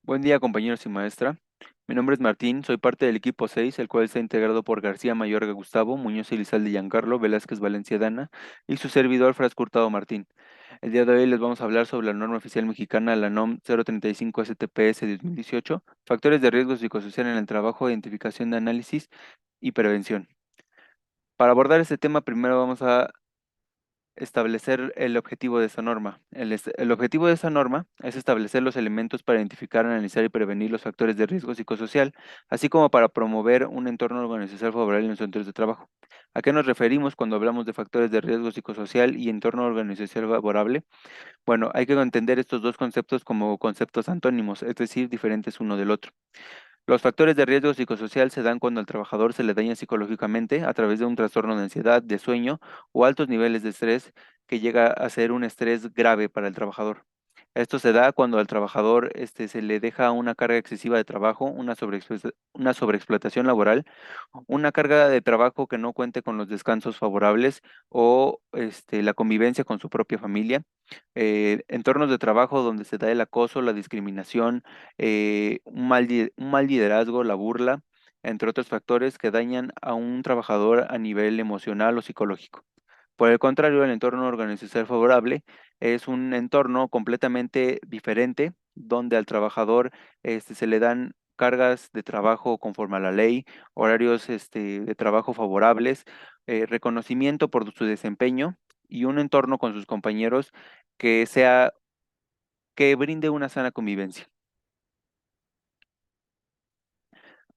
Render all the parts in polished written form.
Buen día, compañeros y maestra. Mi nombre es Martín, soy parte del equipo 6, el cual está integrado por García Mayorga Gustavo, Muñoz Elizalde Giancarlo, Velázquez Valencia Dana y su servidor Frasco Hurtado Martín. El día de hoy les vamos a hablar sobre la norma oficial mexicana, la NOM 035 STPS de 2018, factores de riesgo psicosocial en el trabajo, identificación de análisis y prevención. Para abordar este tema, primero vamos a establecer el objetivo de esta norma. El objetivo de esta norma es establecer los elementos para identificar, analizar y prevenir los factores de riesgo psicosocial, así como para promover un entorno organizacional favorable en los centros de trabajo. ¿A qué nos referimos cuando hablamos de factores de riesgo psicosocial y entorno organizacional favorable? Bueno, hay que entender estos dos conceptos como conceptos antónimos, es decir, diferentes uno del otro. Los factores de riesgo psicosocial se dan cuando al trabajador se le daña psicológicamente a través de un trastorno de ansiedad, de sueño o altos niveles de estrés que llega a ser un estrés grave para el trabajador. Esto se da cuando al trabajador se le deja una carga excesiva de trabajo, una sobreexplotación laboral, una carga de trabajo que no cuente con los descansos favorables o la convivencia con su propia familia, entornos de trabajo donde se da el acoso, la discriminación, un mal liderazgo, la burla, entre otros factores que dañan a un trabajador a nivel emocional o psicológico. Por el contrario, el entorno organizacional favorable es un entorno completamente diferente, donde al trabajador se le dan cargas de trabajo conforme a la ley, horarios de trabajo favorables, reconocimiento por su desempeño y un entorno con sus compañeros que sea, que brinde una sana convivencia.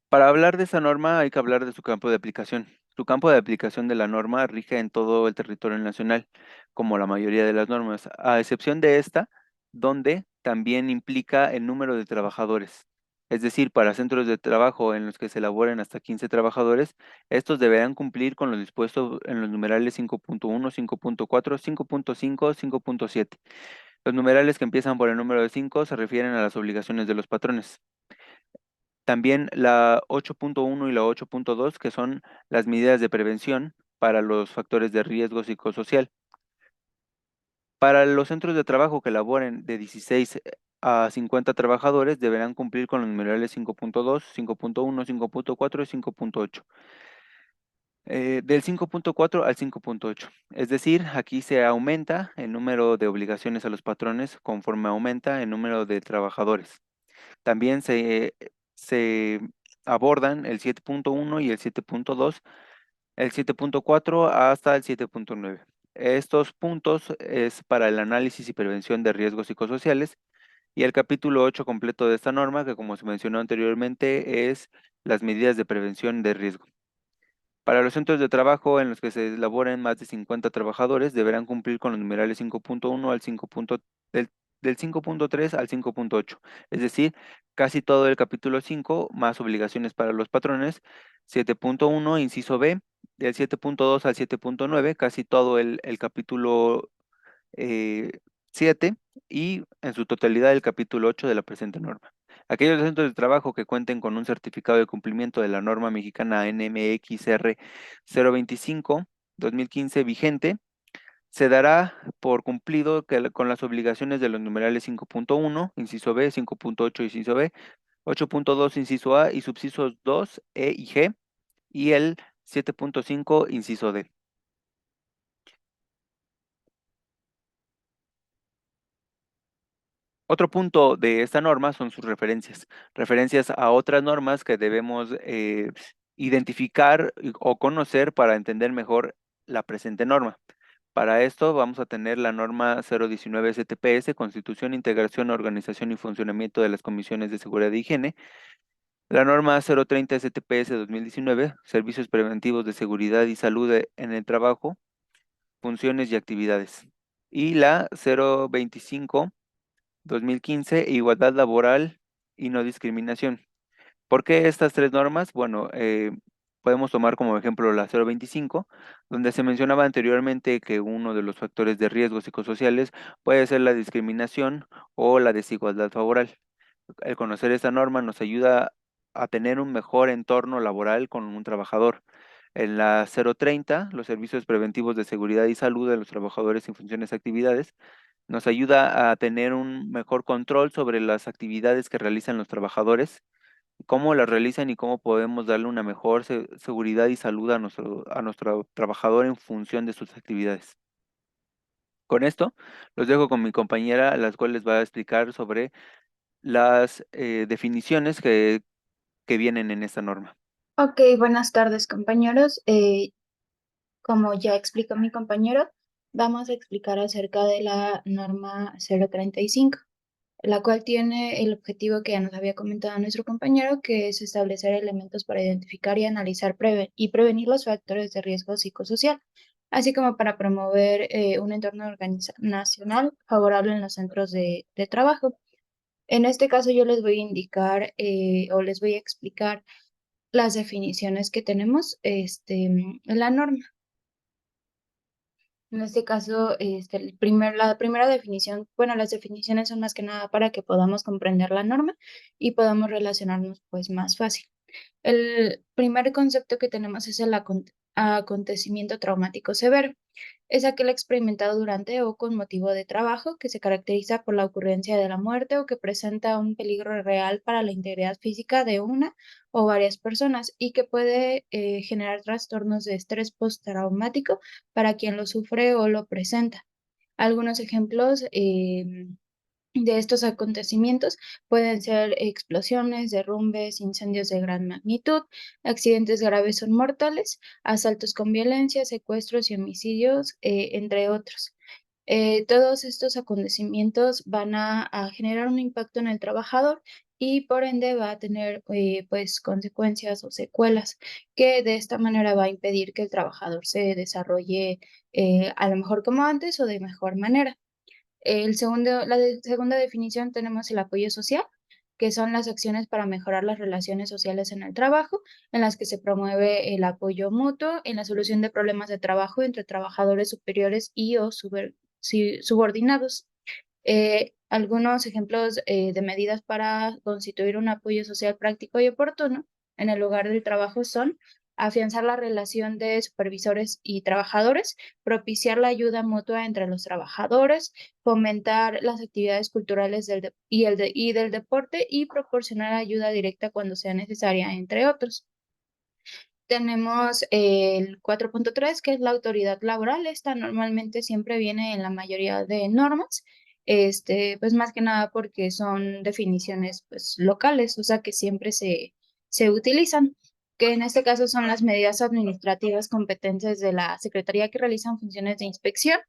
Para hablar de esa norma hay que hablar de su campo de aplicación. Su campo de aplicación de la norma rige en todo el territorio nacional, como la mayoría de las normas, a excepción de esta, donde también implica el número de trabajadores. Es decir, para centros de trabajo en los que se elaboren hasta 15 trabajadores, estos deberán cumplir con lo dispuesto en los numerales 5.1, 5.4, 5.5, 5.7. Los numerales que empiezan por el número de 5 se refieren a las obligaciones de los patrones. También la 8.1 y la 8.2, que son las medidas de prevención para los factores de riesgo psicosocial. Para los centros de trabajo que laboren de 16 a 50 trabajadores, deberán cumplir con los numerales 5.2, 5.1, 5.4 y 5.8. Del 5.4 al 5.8. Es decir, aquí se aumenta el número de obligaciones a los patrones conforme aumenta el número de trabajadores. También se abordan el 7.1 y el 7.2, el 7.4 hasta el 7.9. Estos puntos es para el análisis y prevención de riesgos psicosociales y el capítulo 8 completo de esta norma, que como se mencionó anteriormente, es las medidas de prevención de riesgo. Para los centros de trabajo en los que se elaboren más de 50 trabajadores, deberán cumplir con los numerales 5.1 al 5. Del 5.3 al 5.8, es decir, casi todo el capítulo 5, más obligaciones para los patrones, 7.1, inciso B, del 7.2 al 7.9, casi todo el capítulo 7 y en su totalidad el capítulo 8 de la presente norma. Aquellos centros de trabajo que cuenten con un certificado de cumplimiento de la norma mexicana NMXR 025-2015 vigente, se dará por cumplido con las obligaciones de los numerales 5.1, inciso B, 5.8, inciso B, 8.2, inciso A y subcisos 2, E y G, y el 7.5, inciso D. Otro punto de esta norma son sus referencias, referencias a otras normas que debemos identificar o conocer para entender mejor la presente norma. Para esto vamos a tener la norma 019 STPS, Constitución, Integración, Organización y Funcionamiento de las Comisiones de Seguridad e Higiene, la norma 030 STPS 2019, Servicios Preventivos de Seguridad y Salud en el Trabajo, Funciones y Actividades, y la 025 2015, igualdad laboral y no discriminación. ¿Por qué estas tres normas? Bueno, podemos tomar como ejemplo la 025, donde se mencionaba anteriormente que uno de los factores de riesgo psicosociales puede ser la discriminación o la desigualdad laboral. El conocer esta norma nos ayuda a tener un mejor entorno laboral con un trabajador. En la 030, los servicios preventivos de seguridad y salud de los trabajadores en funciones y actividades, Nos ayuda a tener un mejor control sobre las actividades que realizan los trabajadores, cómo las realizan y cómo podemos darle una mejor seguridad y salud a nuestro trabajador en función de sus actividades. Con esto, los dejo con mi compañera, las cuales va a explicar sobre las definiciones que vienen en esta norma. Ok, buenas tardes compañeros. Como ya explicó mi compañero, vamos a explicar acerca de la norma 035, la cual tiene el objetivo que ya nos había comentado nuestro compañero, que es establecer elementos para identificar y analizar y prevenir los factores de riesgo psicosocial, así como para promover un entorno organizacional favorable en los centros de trabajo. En este caso yo les voy a indicar o les voy a explicar las definiciones que tenemos en la norma. En este caso, la primera definición, bueno, las definiciones son más que nada para que podamos comprender la norma y podamos relacionarnos pues más fácil. El primer concepto que tenemos es el acontecimiento traumático severo. Es aquel experimentado durante o con motivo de trabajo que se caracteriza por la ocurrencia de la muerte o que presenta un peligro real para la integridad física de una o varias personas y que puede generar trastornos de estrés postraumático para quien lo sufre o lo presenta. Algunos ejemplos de estos acontecimientos pueden ser explosiones, derrumbes, incendios de gran magnitud, accidentes graves o mortales, asaltos con violencia, secuestros y homicidios, entre otros. Todos estos acontecimientos van a generar un impacto en el trabajador y por ende va a tener pues consecuencias o secuelas que de esta manera va a impedir que el trabajador se desarrolle a lo mejor como antes o de mejor manera. Segunda definición tenemos el apoyo social, que son las acciones para mejorar las relaciones sociales en el trabajo, en las que se promueve el apoyo mutuo en la solución de problemas de trabajo entre trabajadores superiores y o subordinados. Algunos ejemplos de medidas para constituir un apoyo social práctico y oportuno en el lugar del trabajo son afianzar la relación de supervisores y trabajadores, propiciar la ayuda mutua entre los trabajadores, fomentar las actividades culturales y del deporte y proporcionar ayuda directa cuando sea necesaria, entre otros. Tenemos el 4.3, que es la autoridad laboral. Esta normalmente siempre viene en la mayoría de normas, pues más que nada porque son definiciones pues locales, o sea que siempre se utilizan, que en este caso son las medidas administrativas competentes de la Secretaría que realizan funciones de inspección,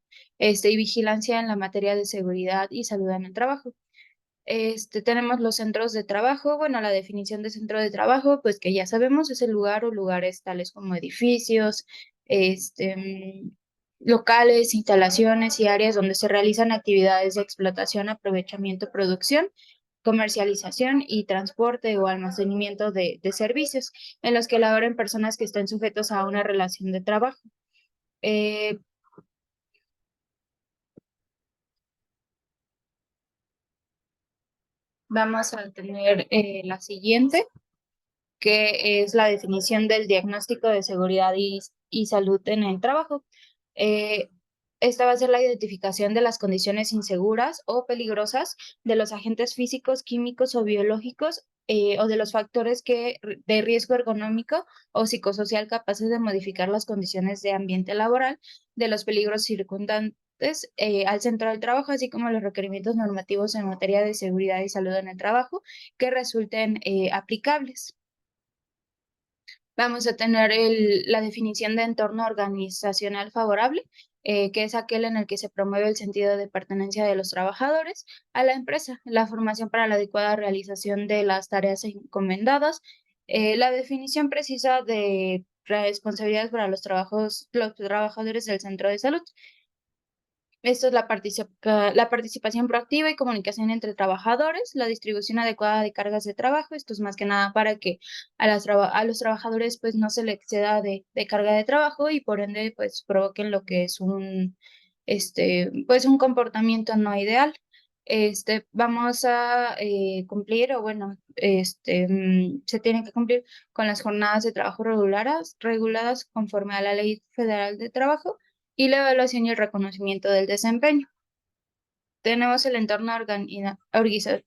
y vigilancia en la materia de seguridad y salud en el trabajo. Tenemos los centros de trabajo. Bueno, la definición de centro de trabajo, pues que ya sabemos, es el lugar o lugares tales como edificios, locales, instalaciones y áreas donde se realizan actividades de explotación, aprovechamiento, producción, comercialización y transporte o almacenamiento de servicios, en los que laboren personas que estén sujetos a una relación de trabajo. Eh, Vamos a tener la siguiente, que es la definición del diagnóstico de seguridad y salud en el trabajo. Eh, Esta va a ser la identificación de las condiciones inseguras o peligrosas de los agentes físicos, químicos o biológicos o de los factores de riesgo ergonómico o psicosocial capaces de modificar las condiciones de ambiente laboral, de los peligros circundantes al centro del trabajo, así como los requerimientos normativos en materia de seguridad y salud en el trabajo que resulten aplicables. Vamos a tener la definición de entorno organizacional favorable, que es aquel en el que se promueve el sentido de pertenencia de los trabajadores a la empresa, la formación para la adecuada realización de las tareas encomendadas, la definición precisa de responsabilidades para los trabajadores del centro de salud. Esto es la participación proactiva y comunicación entre trabajadores, la distribución adecuada de cargas de trabajo. Esto es más que nada para que a los trabajadores pues no se les exceda de carga de trabajo y por ende pues provoquen lo que es pues un comportamiento no ideal. Vamos a cumplir, o bueno, se tienen que cumplir con las jornadas de trabajo reguladas conforme a la Ley Federal de Trabajo y la evaluación y el reconocimiento del desempeño. Tenemos el entorno organizacional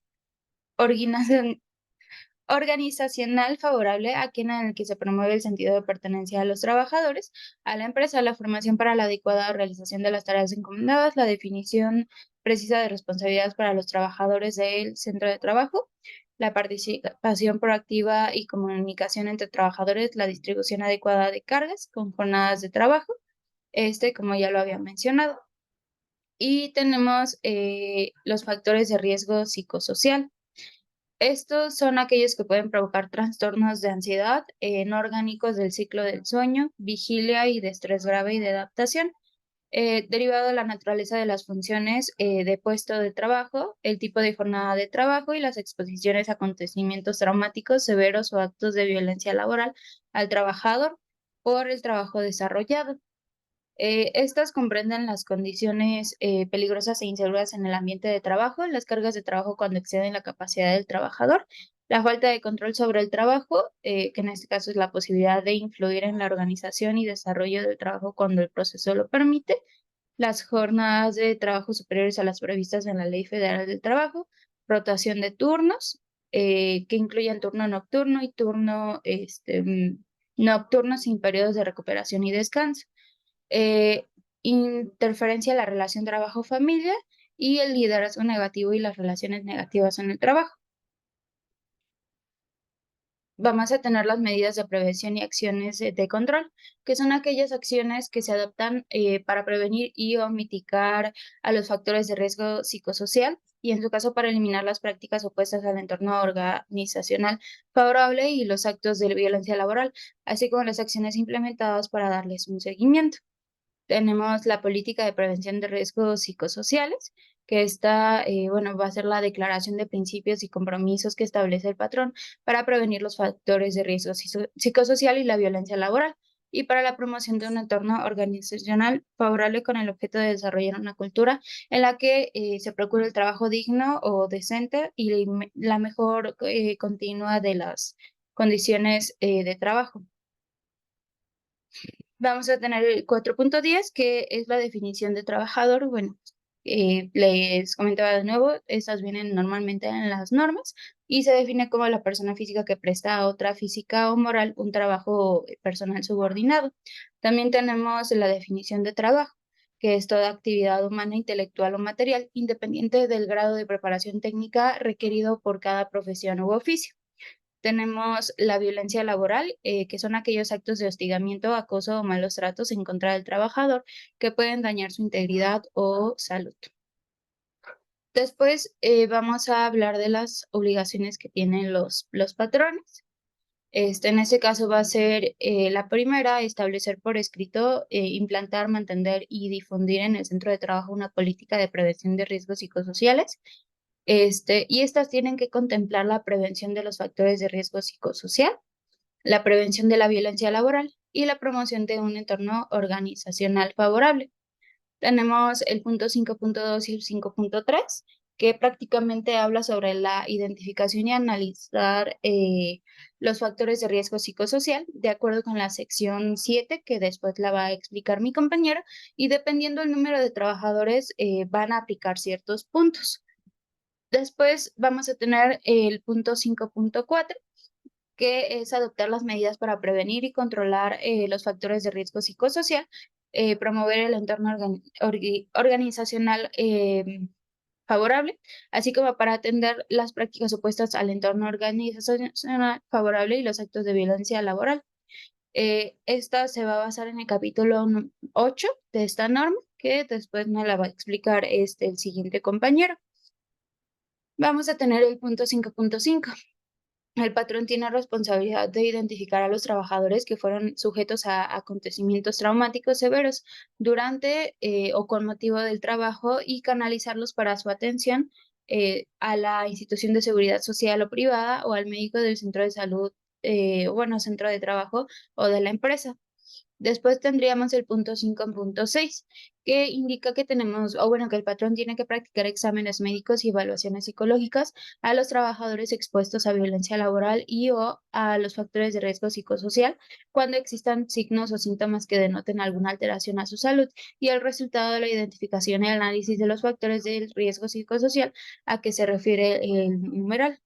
organizacional favorable, aquí en el que se promueve el sentido de pertenencia de los trabajadores a la empresa, la formación para la adecuada realización de las tareas encomendadas, la definición precisa de responsabilidades para los trabajadores del centro de trabajo, la participación proactiva y comunicación entre trabajadores, la distribución adecuada de cargas con jornadas de trabajo, como ya lo había mencionado. Y tenemos los factores de riesgo psicosocial. Estos son aquellos que pueden provocar trastornos de ansiedad no orgánicos del ciclo del sueño, vigilia y de estrés grave y de adaptación, derivado de la naturaleza de las funciones de puesto de trabajo, el tipo de jornada de trabajo y las exposiciones a acontecimientos traumáticos severos o actos de violencia laboral al trabajador por el trabajo desarrollado. Estas comprenden las condiciones peligrosas e inseguras en el ambiente de trabajo, las cargas de trabajo cuando exceden la capacidad del trabajador, la falta de control sobre el trabajo, que en este caso es la posibilidad de influir en la organización y desarrollo del trabajo cuando el proceso lo permite, las jornadas de trabajo superiores a las previstas en la Ley Federal del Trabajo, rotación de turnos, que incluyen turno nocturno y turno nocturno sin periodos de recuperación y descanso, eh, interferencia en la relación trabajo-familia y el liderazgo negativo y las relaciones negativas en el trabajo. Vamos a tener las medidas de prevención y acciones de control, que son aquellas acciones que se adoptan para prevenir y o mitigar a los factores de riesgo psicosocial y en su caso para eliminar las prácticas opuestas al entorno organizacional favorable y los actos de violencia laboral, así como las acciones implementadas para darles un seguimiento. Tenemos la política de prevención de riesgos psicosociales, que bueno, va a ser la declaración de principios y compromisos que establece el patrón para prevenir los factores de riesgo psicosocial y la violencia laboral, y para la promoción de un entorno organizacional favorable con el objeto de desarrollar una cultura en la que se procure el trabajo digno o decente y la mejor continua de las condiciones de trabajo. Vamos a tener el 4.10, que es la definición de trabajador. Bueno, les comentaba de nuevo, estas vienen normalmente en las normas y se define como la persona física que presta a otra física o moral un trabajo personal subordinado. También tenemos la definición de trabajo, que es toda actividad humana, intelectual o material, independiente del grado de preparación técnica requerido por cada profesión u oficio. Tenemos la violencia laboral, que son aquellos actos de hostigamiento, acoso o malos tratos en contra del trabajador que pueden dañar su integridad o salud. Después vamos a hablar de las obligaciones que tienen los patrones. En este caso va a ser la primera, establecer por escrito, implantar, mantener y difundir en el centro de trabajo una política de prevención de riesgos psicosociales. Y estas tienen que contemplar la prevención de los factores de riesgo psicosocial, la prevención de la violencia laboral y la promoción de un entorno organizacional favorable. Tenemos el punto 5.2 y el 5.3, que prácticamente habla sobre la identificación y analizar los factores de riesgo psicosocial, de acuerdo con la sección 7, que después la va a explicar mi compañero, y dependiendo del número de trabajadores, van a aplicar ciertos puntos. Después vamos a tener el punto 5.4, que es adoptar las medidas para prevenir y controlar los factores de riesgo psicosocial, promover el entorno organizacional favorable, así como para atender las prácticas opuestas al entorno organizacional favorable y los actos de violencia laboral. Esta se va a basar en el capítulo 8 de esta norma, que después nos la va a explicar el siguiente compañero. Vamos a tener el punto 5.5. El patrón tiene responsabilidad de identificar a los trabajadores que fueron sujetos a acontecimientos traumáticos severos durante o con motivo del trabajo y canalizarlos para su atención a la institución de seguridad social o privada o al médico del centro de salud, bueno, centro de trabajo o de la empresa. Después tendríamos el punto 5.6, que indica que tenemos, o bueno, que el patrón tiene que practicar exámenes médicos y evaluaciones psicológicas a los trabajadores expuestos a violencia laboral y o a los factores de riesgo psicosocial cuando existan signos o síntomas que denoten alguna alteración a su salud y el resultado de la identificación y análisis de los factores del riesgo psicosocial a que se refiere el numeral.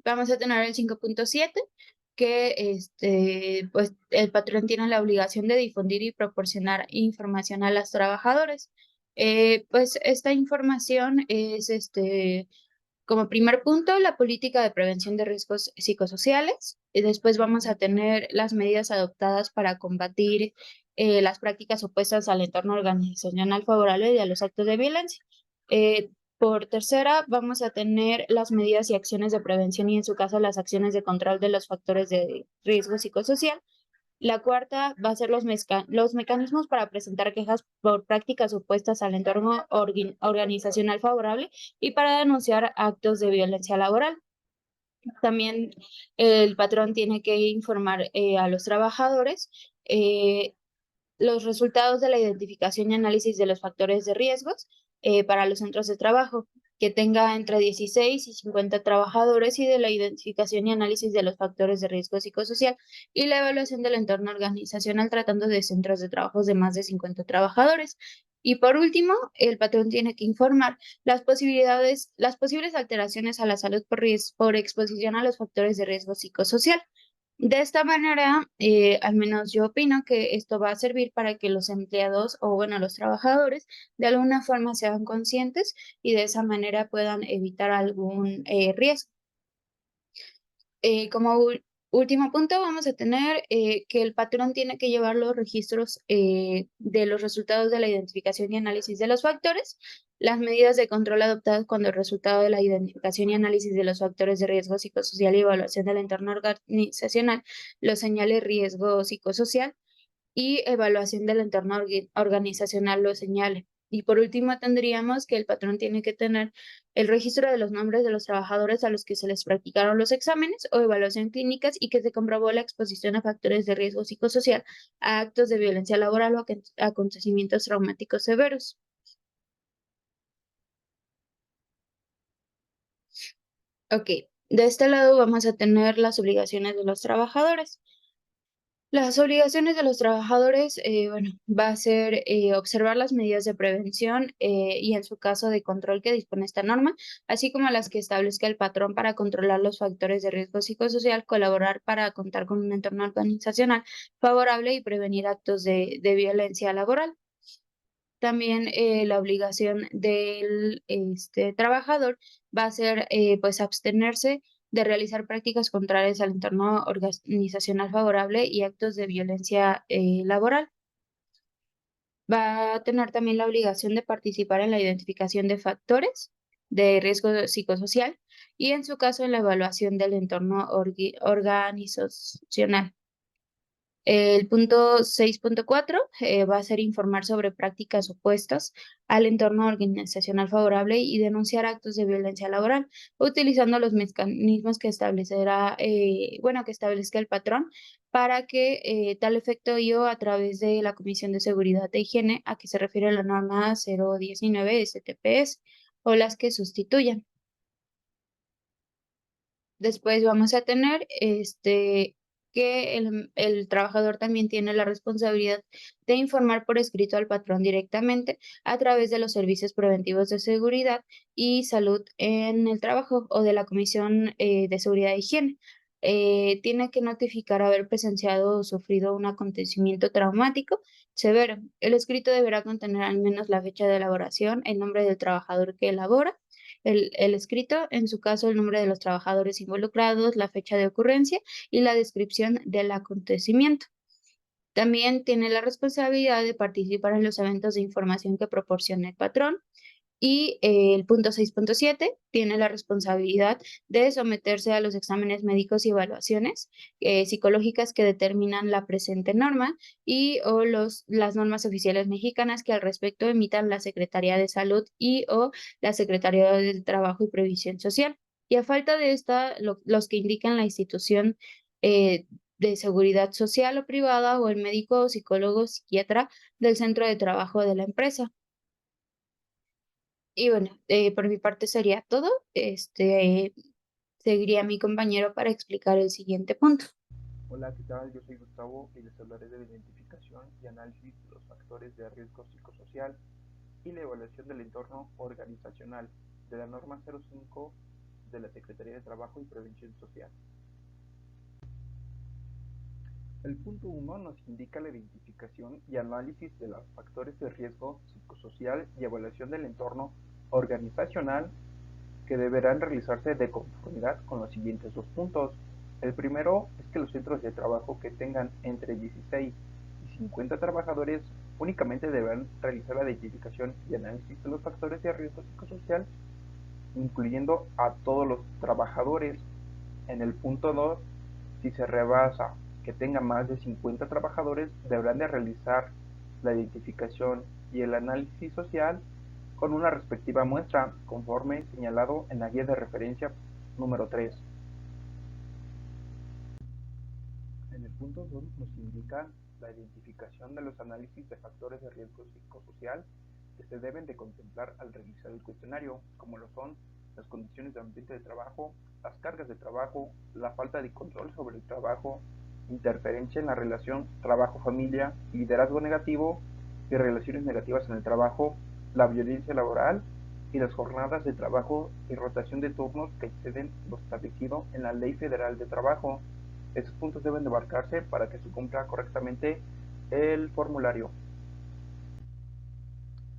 Vamos a tener el 5.7, que pues el patrón tiene la obligación de difundir y proporcionar información a los trabajadores. Pues esta información es como primer punto, la política de prevención de riesgos psicosociales. Y después vamos a tener las medidas adoptadas para combatir las prácticas opuestas al entorno organizacional favorable y a los actos de violencia. Eh, por tercera, vamos a tener las medidas y acciones de prevención y, en su caso, las acciones de control de los factores de riesgo psicosocial. La cuarta va a ser los mecanismos para presentar quejas por prácticas opuestas al entorno organizacional favorable y para denunciar actos de violencia laboral. También el patrón tiene que informar a los trabajadores eh, los resultados de la identificación y análisis de los factores de riesgos para los centros de trabajo, que tenga entre 16 y 50 trabajadores, y de la identificación y análisis de los factores de riesgo psicosocial y la evaluación del entorno organizacional tratando de centros de trabajo de más de 50 trabajadores. Y por último, el patrón tiene que informar las posibles alteraciones a la salud por exposición a los factores de riesgo psicosocial. De esta manera, al menos yo opino que esto va a servir para que los empleados o, bueno, los trabajadores de alguna forma sean conscientes y de esa manera puedan evitar algún riesgo. Como último punto, vamos a tener que el patrón tiene que llevar los registros de los resultados de la identificación y análisis de los factores, las medidas de control adoptadas cuando el resultado de la identificación y análisis de los factores de riesgo psicosocial y evaluación del entorno organizacional lo señale riesgo psicosocial, y evaluación del entorno organizacional lo señale. Y por último, tendríamos que el patrón tiene que tener el registro de los nombres de los trabajadores a los que se les practicaron los exámenes o evaluación clínicas y que se comprobó la exposición a factores de riesgo psicosocial, a actos de violencia laboral o a acontecimientos traumáticos severos. Ok, de este lado vamos a tener las obligaciones de los trabajadores. Las obligaciones de los trabajadores, bueno, va a ser observar las medidas de prevención y, en su caso, de control que dispone esta norma, así como las que establezca el patrón para controlar los factores de riesgo psicosocial, colaborar para contar con un entorno organizacional favorable y prevenir actos de violencia laboral. También la obligación del trabajador va a ser pues abstenerse de realizar prácticas contrarias al entorno organizacional favorable y actos de violencia laboral. Va a tener también la obligación de participar en la identificación de factores de riesgo psicosocial y, en su caso, en la evaluación del entorno organizacional. El punto 6.4 va a ser informar sobre prácticas opuestas al entorno organizacional favorable y denunciar actos de violencia laboral, utilizando los mecanismos que establecerá, bueno, que establezca el patrón para que tal efecto yo a través de la Comisión de Seguridad e Higiene, a que se refiere la norma 019 STPS, o las que sustituyan. Después vamos a tener que el trabajador también tiene la responsabilidad de informar por escrito al patrón directamente a través de los servicios preventivos de seguridad y salud en el trabajo o de la Comisión de Seguridad e Higiene. Tiene que notificar haber presenciado o sufrido un acontecimiento traumático severo. El escrito deberá contener al menos la fecha de elaboración, el nombre del trabajador que elabora el escrito, en su caso el nombre de los trabajadores involucrados, la fecha de ocurrencia y la descripción del acontecimiento. También tiene la responsabilidad de participar en los eventos de información que proporcione el patrón. Y el punto 6.7 tiene la responsabilidad de someterse a los exámenes médicos y evaluaciones psicológicas que determinan la presente norma y o las normas oficiales mexicanas que al respecto emitan la Secretaría de Salud y o la Secretaría del Trabajo y Previsión Social. Y a falta de esta, los que indican la institución de seguridad social o privada o el médico, psicólogo, psiquiatra del centro de trabajo de la empresa. Y bueno, por mi parte sería todo. Seguiría mi compañero para explicar el siguiente punto. Hola, ¿qué tal? Yo soy Gustavo y les hablaré de la identificación y análisis de los factores de riesgo psicosocial y la evaluación del entorno organizacional de la norma 05 de la Secretaría de Trabajo y Prevención Social. El punto 1 nos indica la identificación y análisis de los factores de riesgo psicosocial y evaluación del entorno organizacional que deberán realizarse de conformidad con los siguientes dos puntos. El primero es que los centros de trabajo que tengan entre 16 y 50 trabajadores únicamente deberán realizar la identificación y análisis de los factores de riesgo psicosocial, incluyendo a todos los trabajadores. En el punto 2, si se rebasa que tenga más de 50 trabajadores, deberán de realizar la identificación y el análisis social con una respectiva muestra, conforme señalado en la guía de referencia número 3. En el punto 2 nos indica la identificación de los análisis de factores de riesgo psicosocial que se deben de contemplar al realizar el cuestionario, como lo son las condiciones de ambiente de trabajo, las cargas de trabajo, la falta de control sobre el trabajo, interferencia en la relación trabajo-familia, liderazgo negativo y relaciones negativas en el trabajo, la violencia laboral y las jornadas de trabajo y rotación de turnos que exceden lo establecido en la Ley Federal de Trabajo. Estos puntos deben de marcarse para que se cumpla correctamente el formulario.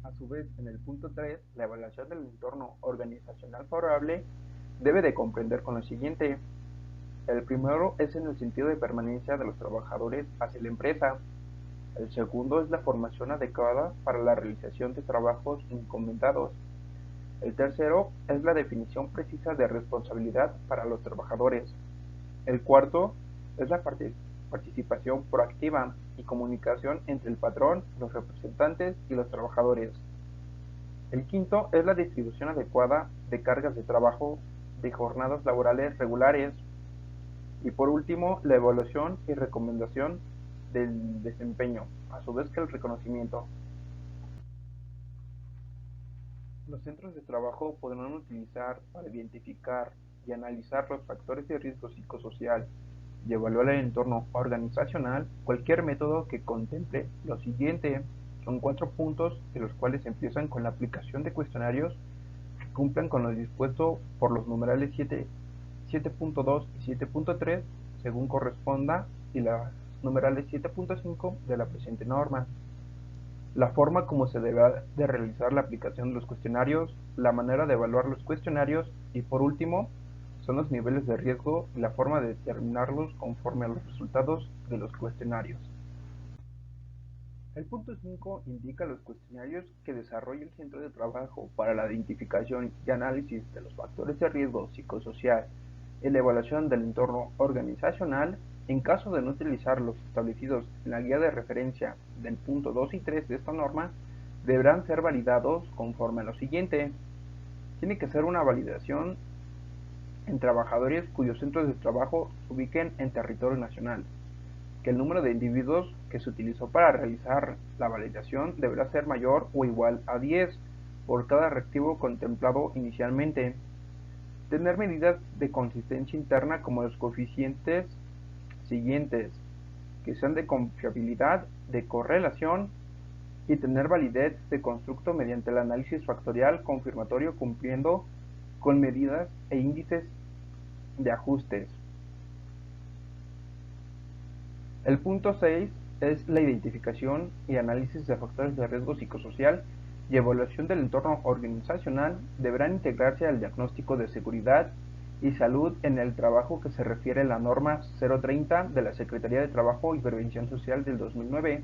A su vez, en el punto 3, la evaluación del entorno organizacional favorable debe de comprender con lo siguiente. El primero es en el sentido de permanencia de los trabajadores hacia la empresa. El segundo es la formación adecuada para la realización de trabajos encomendados. El tercero es la definición precisa de responsabilidad para los trabajadores. El cuarto es la participación proactiva y comunicación entre el patrón, los representantes y los trabajadores. El quinto es la distribución adecuada de cargas de trabajo de jornadas laborales regulares. Y por último, la evaluación y recomendación del desempeño, a su vez que el reconocimiento. Los centros de trabajo podrán utilizar para identificar y analizar los factores de riesgo psicosocial y evaluar el entorno organizacional cualquier método que contemple lo siguiente. Son 4 puntos de los cuales empiezan con la aplicación de cuestionarios que cumplan con lo dispuesto por los numerales 7.2 y 7.3 según corresponda y los numerales 7.5 de la presente norma. La forma como se debe de realizar la aplicación de los cuestionarios, la manera de evaluar los cuestionarios y por último, son los niveles de riesgo y la forma de determinarlos conforme a los resultados de los cuestionarios. El punto 5 indica los cuestionarios que desarrolla el centro de trabajo para la identificación y análisis de los factores de riesgo psicosocial y la evaluación del entorno organizacional. En caso de no utilizar los establecidos en la guía de referencia del punto 2 y 3 de esta norma, deberán ser validados conforme a lo siguiente. Tiene que ser una validación en trabajadores cuyos centros de trabajo se ubiquen en territorio nacional, que el número de individuos que se utilizó para realizar la validación deberá ser mayor o igual a 10 por cada reactivo contemplado inicialmente. Tener medidas de consistencia interna como los coeficientes siguientes, que sean de confiabilidad, de correlación y tener validez de constructo mediante el análisis factorial confirmatorio cumpliendo con medidas e índices de ajustes. El punto 6 es la identificación y análisis de factores de riesgo psicosocial y evaluación del entorno organizacional deberán integrarse al diagnóstico de seguridad y salud en el trabajo que se refiere a la norma 030 de la Secretaría de Trabajo y Prevención Social del 2009,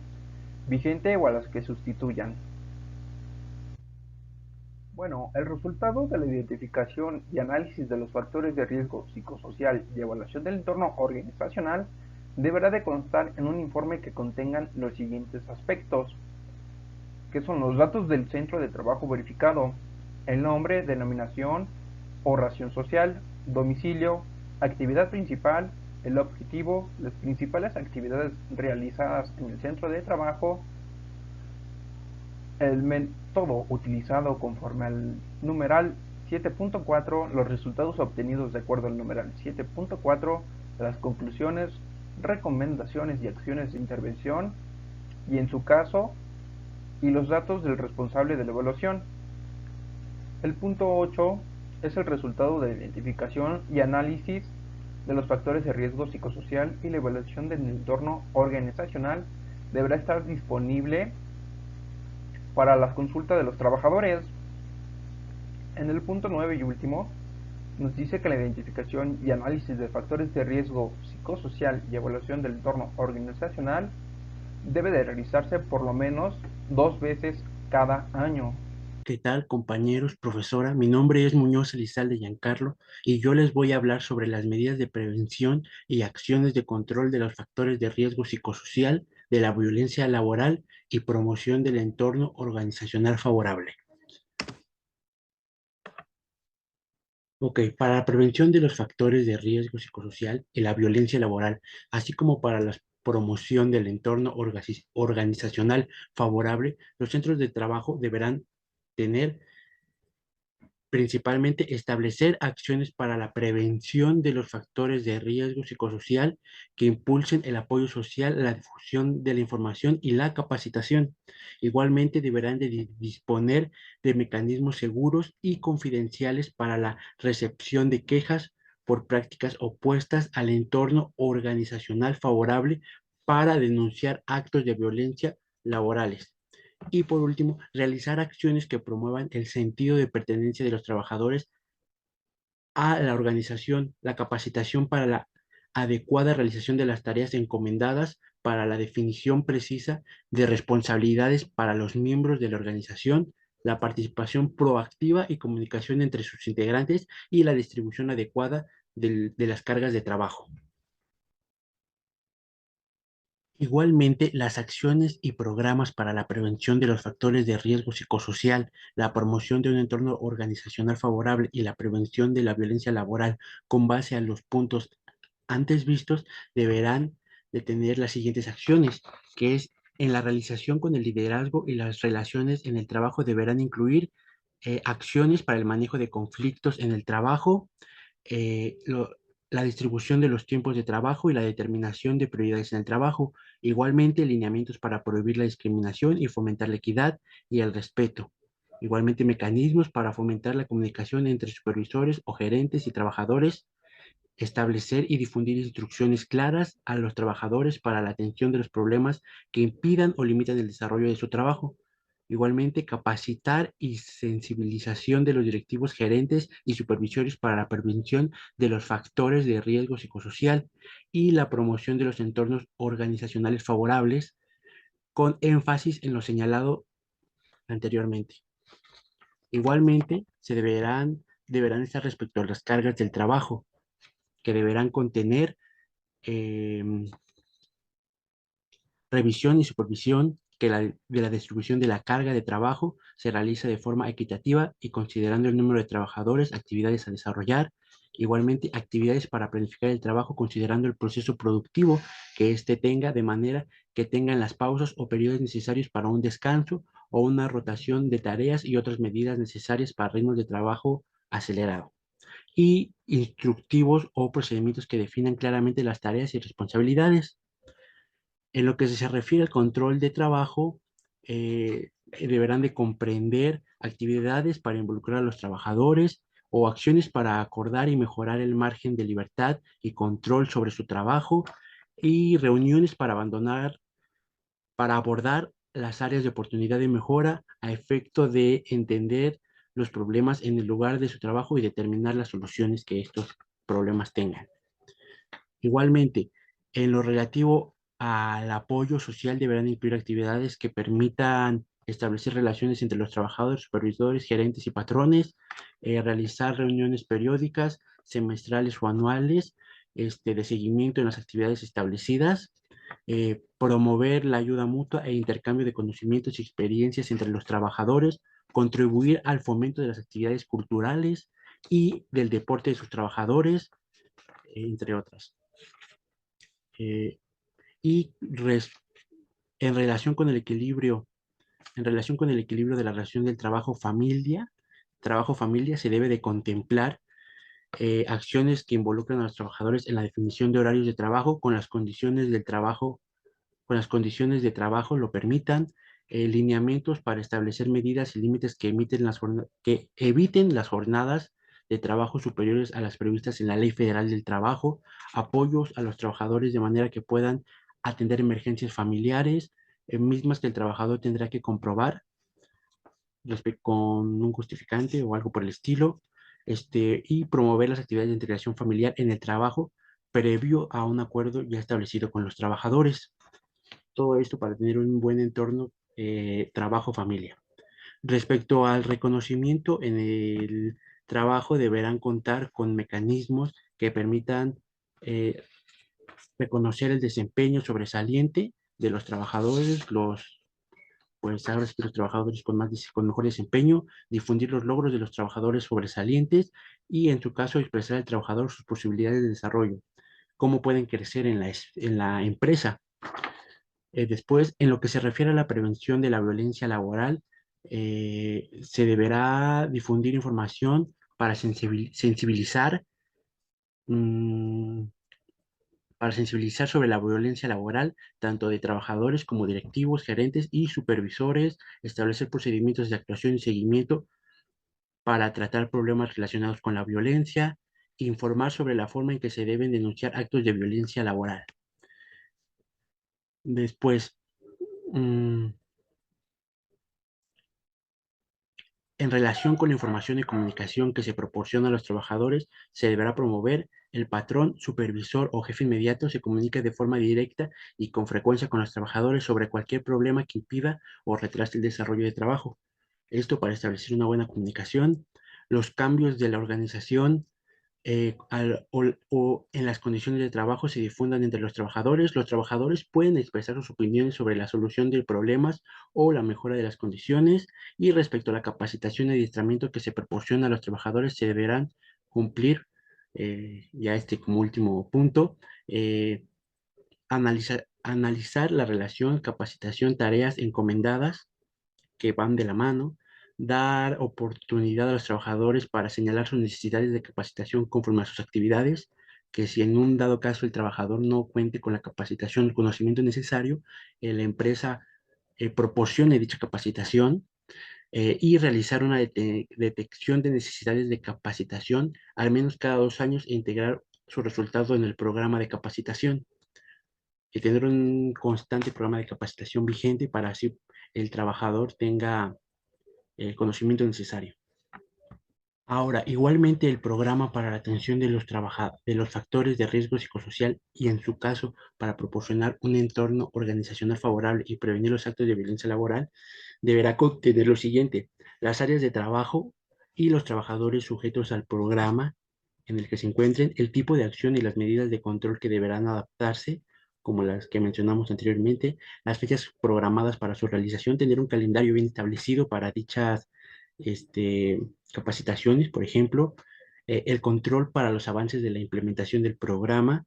vigente o a las que sustituyan. Bueno, el resultado de la identificación y análisis de los factores de riesgo psicosocial y evaluación del entorno organizacional deberá de constar en un informe que contengan los siguientes aspectos, que son los datos del centro de trabajo verificado, el nombre, denominación o ración social, domicilio, actividad principal, El objetivo, las principales actividades realizadas en el centro de trabajo, el método utilizado conforme al numeral 7.4, los resultados obtenidos de acuerdo al numeral 7.4, las conclusiones, recomendaciones y acciones de intervención, y en su caso, y los datos del responsable de la evaluación. El punto 8 es el resultado de la identificación y análisis de los factores de riesgo psicosocial y la evaluación del entorno organizacional deberá estar disponible para la consulta de los trabajadores. En el punto 9 y último, nos dice que la identificación y análisis de factores de riesgo psicosocial y evaluación del entorno organizacional debe de realizarse por lo menos 2 veces cada año. ¿Qué tal, compañeros, profesora? Mi nombre es Muñoz Elizalde Giancarlo y yo les voy a hablar sobre las medidas de prevención y acciones de control de los factores de riesgo psicosocial, de la violencia laboral y promoción del entorno organizacional favorable. Ok, para la prevención de los factores de riesgo psicosocial y la violencia laboral, así como para la promoción del entorno organizacional favorable, los centros de trabajo deberán tener principalmente establecer acciones para la prevención de los factores de riesgo psicosocial que impulsen el apoyo social, la difusión de la información y la capacitación. Igualmente deberán de disponer de mecanismos seguros y confidenciales para la recepción de quejas por prácticas opuestas al entorno organizacional favorable para denunciar actos de violencia laborales. Y por último, realizar acciones que promuevan el sentido de pertenencia de los trabajadores a la organización, la capacitación para la adecuada realización de las tareas encomendadas, para la definición precisa de responsabilidades para los miembros de la organización, la participación proactiva y comunicación entre sus integrantes y la distribución adecuada de las cargas de trabajo. Igualmente, las acciones y programas para la prevención de los factores de riesgo psicosocial, la promoción de un entorno organizacional favorable y la prevención de la violencia laboral con base a los puntos antes vistos deberán de tener las siguientes acciones, que es en la realización con el liderazgo y las relaciones en el trabajo deberán incluir acciones para el manejo de conflictos en el trabajo, eh, lo- la distribución de los tiempos de trabajo y la determinación de prioridades en el trabajo. Igualmente, lineamientos para prohibir la discriminación y fomentar la equidad y el respeto. Igualmente, mecanismos para fomentar la comunicación entre supervisores o gerentes y trabajadores. Establecer y difundir instrucciones claras a los trabajadores para la atención de los problemas que impidan o limitan el desarrollo de su trabajo. Igualmente, capacitar y sensibilización de los directivos, gerentes y supervisores para la prevención de los factores de riesgo psicosocial y la promoción de los entornos organizacionales favorables, con énfasis en lo señalado anteriormente. Igualmente, deberán estar respecto a las cargas del trabajo, que deberán contener eh, revisión y supervisión que de la distribución de la carga de trabajo se realiza de forma equitativa y considerando el número de trabajadores, actividades a desarrollar, igualmente actividades para planificar el trabajo considerando el proceso productivo que éste tenga de manera que tengan las pausas o periodos necesarios para un descanso o una rotación de tareas y otras medidas necesarias para ritmos de trabajo acelerado y instructivos o procedimientos que definan claramente las tareas y responsabilidades. En lo que se refiere al control de trabajo, deberán de comprender actividades para involucrar a los trabajadores o acciones para acordar y mejorar el margen de libertad y control sobre su trabajo y reuniones para abordar las áreas de oportunidad de mejora a efecto de entender los problemas en el lugar de su trabajo y determinar las soluciones que estos problemas tengan. Igualmente, en lo relativo al apoyo social deberán incluir actividades que permitan establecer relaciones entre los trabajadores, supervisores, gerentes y patrones, realizar reuniones periódicas, semestrales o anuales, de seguimiento en las actividades establecidas, promover la ayuda mutua e intercambio de conocimientos y experiencias entre los trabajadores, contribuir al fomento de las actividades culturales y del deporte de sus trabajadores, entre otras. eh, y en relación con el equilibrio, en relación con el equilibrio de la relación del trabajo-familia, se debe de contemplar acciones que involucran a los trabajadores en la definición de horarios de trabajo con las condiciones del trabajo, con las condiciones de trabajo lo permitan, lineamientos para establecer medidas y límites que eviten las jornadas de trabajo superiores a las previstas en la Ley Federal del Trabajo, apoyos a los trabajadores de manera que puedan atender emergencias familiares, mismas que el trabajador tendrá que comprobar con un justificante o algo por el estilo, y promover las actividades de integración familiar en el trabajo previo a un acuerdo ya establecido con los trabajadores. Todo esto para tener un buen entorno trabajo-familia. Respecto al reconocimiento en el trabajo, deberán contar con mecanismos que permitan eh, reconocer el desempeño sobresaliente de los trabajadores, pues ahora sí que los trabajadores con mejor desempeño, difundir los logros de los trabajadores sobresalientes y en su caso expresar al trabajador sus posibilidades de desarrollo, cómo pueden crecer en la empresa. Después, en lo que se refiere a la prevención de la violencia laboral, se deberá difundir información para mm, sensibilizar sobre la violencia laboral, tanto de trabajadores como directivos, gerentes y supervisores, establecer procedimientos de actuación y seguimiento para tratar problemas relacionados con la violencia, informar sobre la forma en que se deben denunciar actos de violencia laboral. Después, mm, en relación con la información y comunicación que se proporciona a los trabajadores, se deberá promover el patrón, supervisor o jefe inmediato se comunique de forma directa y con frecuencia con los trabajadores sobre cualquier problema que impida o retrase el desarrollo de trabajo. Esto para establecer una buena comunicación. Los cambios de la organización o en las condiciones de trabajo se difundan entre los trabajadores. Los trabajadores pueden expresar sus opiniones sobre la solución de problemas o la mejora de las condiciones. Y respecto a la capacitación y adiestramiento que se proporciona a los trabajadores, se deberán cumplir, ya como último punto, analizar la relación capacitación-tareas encomendadas que van de la mano, dar oportunidad a los trabajadores para señalar sus necesidades de capacitación conforme a sus actividades, que si en un dado caso el trabajador no cuente con la capacitación o el conocimiento necesario, la empresa proporcione dicha capacitación, y realizar una detección de necesidades de capacitación al menos cada 2 años e integrar su resultado en el programa de capacitación y tener un constante programa de capacitación vigente para así el trabajador tenga el conocimiento necesario. Ahora, igualmente el programa para la atención de los factores de riesgo psicosocial y en su caso para proporcionar un entorno organizacional favorable y prevenir los actos de violencia laboral deberá contener lo siguiente: las áreas de trabajo y los trabajadores sujetos al programa en el que se encuentren, el tipo de acción y las medidas de control que deberán adaptarse, como las que mencionamos anteriormente, las fechas programadas para su realización, tener un calendario bien establecido para dichas este, capacitaciones, por ejemplo, el control para los avances de la implementación del programa,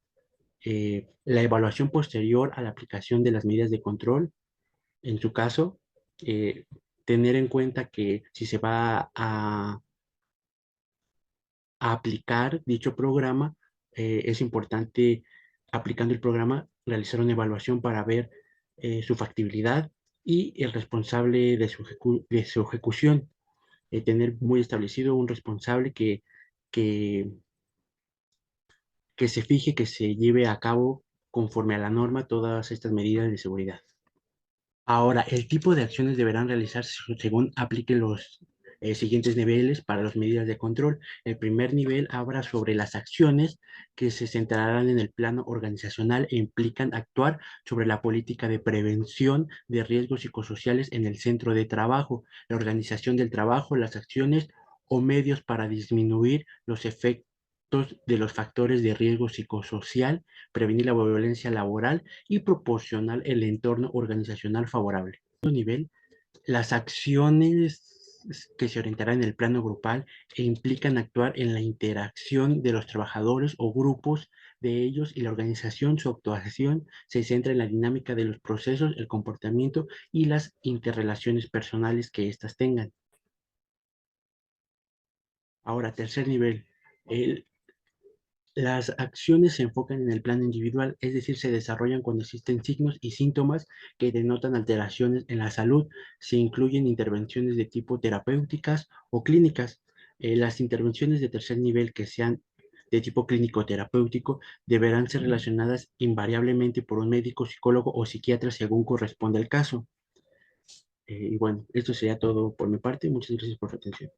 la evaluación posterior a la aplicación de las medidas de control, en su caso, eh, tener en cuenta que si se va a aplicar dicho programa, es importante, aplicando el programa, realizar una evaluación para ver su factibilidad y el responsable de su ejecución. Tener muy establecido un responsable que, que se fije que se lleve a cabo conforme a la norma todas estas medidas de seguridad. Ahora, el tipo de acciones deberán realizarse según apliquen los siguientes niveles para las medidas de control. El primer nivel habla sobre las acciones que se centrarán en el plano organizacional e implican actuar sobre la política de prevención de riesgos psicosociales en el centro de trabajo, la organización del trabajo, las acciones o medios para disminuir los efectos de los factores de riesgo psicosocial, prevenir la violencia laboral y proporcionar el entorno organizacional favorable. A nivel, las acciones que se orientarán en el plano grupal e implican actuar en la interacción de los trabajadores o grupos de ellos y la organización. Su actuación se centra en la dinámica de los procesos, el comportamiento y las interrelaciones personales que éstas tengan. Ahora, tercer nivel. El, Las acciones se enfocan en el plano individual, es decir, se desarrollan cuando existen signos y síntomas que denotan alteraciones en la salud. Se incluyen intervenciones de tipo terapéuticas o clínicas. Las intervenciones de tercer nivel que sean de tipo clínico terapéutico deberán ser relacionadas invariablemente por un médico, psicólogo o psiquiatra según corresponda el caso. Y bueno, esto sería todo por mi parte. Muchas gracias por su atención.